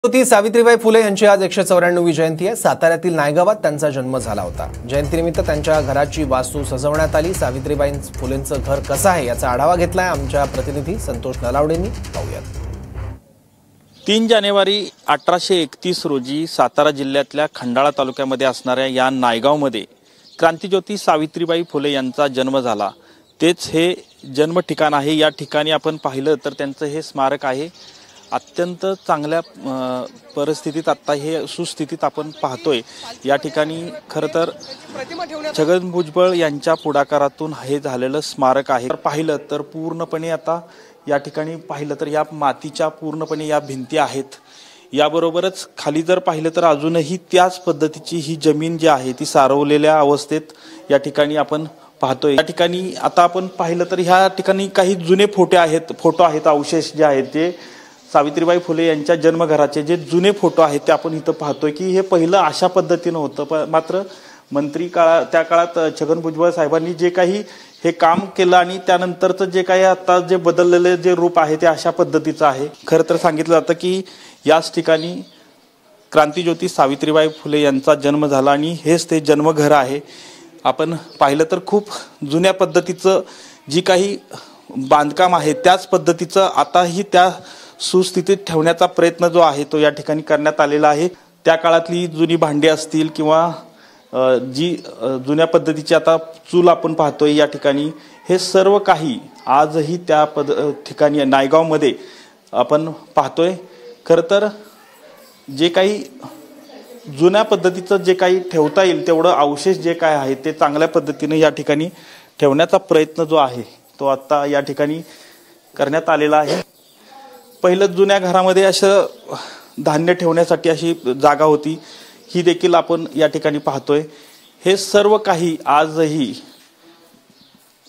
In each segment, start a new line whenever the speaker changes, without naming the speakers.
ती सावित्रीबाई फुले यांची आज 194वी जयंती आहे। साताऱ्यातील नायगावात त्यांचा जन्म झाला होता। जयंतीनिमित्त त्यांच्या घराची वास्तू सजवण्यात आली। सावित्रीबाई फुलेंचं घर कसं आहे याचा आढावा घेतलाय आमच्या प्रतिनिधी संतोष नलावडेंनी। पाहूयात।
3 जानेवारी 1831 रोजी सातारा जिल्ह्यातल्या खंडाळा तालुक्यामध्ये असणाऱ्या या नायगावमध्ये क्रांतिज्योती सावित्रीबाई फुले यांचा जन्म झाला। तेच हे जन्म ठिकाण आहे। या ठिकाणी आपण पाहिलं तर त्यांचं हे स्मारक आहे। अत्यंत चांगल्या परिस्थितीत आता हे सुस्थितीत आपण पाहतोय। या ठिकाणी खरं तर छगन भुजबळ यांच्या पुढाकारातून हे झालेलं स्मारक आहे। पाहिलं तर पूर्णपणे आता या ठिकाणी पाहिलं तर या मातीच्या पूर्णपणे या भिंती आहेत। याबरोबरच खाली जर पाहिलं तर अजूनही त्याच पद्धतीची ही जमीन जी आहे ती सारवलेल्या अवस्थेत या ठिकाणी आपण पाहतोय। या ठिकाणी आता आपण पाहिलं तर ह्या ठिकाणी काही जुने फोटो आहेत अवशेष जे आहेत ते सावित्रीबाई फुले यांच्या जन्मघराचे जे जुने फोटो आहेत ते आपण इथं पाहतोय की हे पहिलं अशा पद्धतीनं होतं। मात्र त्या काळात छगन भुजबळ साहेबांनी जे काही हे काम केलं आणि त्यानंतरचं जे काही आता जे बदललेले जे रूप आहे ते अशा पद्धतीचं आहे। खरं तर सांगितलं जातं की याच ठिकाणी क्रांतिज्योती सावित्रीबाई फुले यांचा जन्म झाला आणि हेच ते जन्मघर आहे। आपण पाहिलं तर खूप जुन्या पद्धतीचं जी काही बांधकाम आहे त्याच पद्धतीचं आताही त्या सुस्थितीत ठेवण्याचा प्रयत्न जो आहे तो या ठिकाणी करण्यात आलेला आहे। त्या काळातली जुनी भांडी असतील किंवा जी जुन्या पद्धतीची आता चूल आपण पाहतोय या ठिकाणी हे सर्व काही आजही त्या ठिकाणी नायगावमध्ये आपण पाहतोय। खरं तर जे काही जुन्या पद्धतीचं जे काही ठेवता येईल तेवढं अवशेष जे काय आहे ते चांगल्या पद्धतीने या ठिकाणी ठेवण्याचा प्रयत्न जो आहे तो आता या ठिकाणी करण्यात आलेला आहे। पहिलं जुन्या घरामध्ये असं धान्य ठेवण्यासाठी अशी जागा होती, ही देखील आपण या ठिकाणी पाहतोय। हे सर्व काही आजही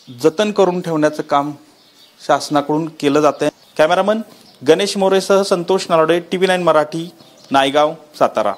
जतन करून ठेवण्याचं काम शासनाकडून केलं जातंय। कॅमेरामन गणेश मोरेसह संतोष नलावडे, TV9 मराठी, नायगाव, सातारा।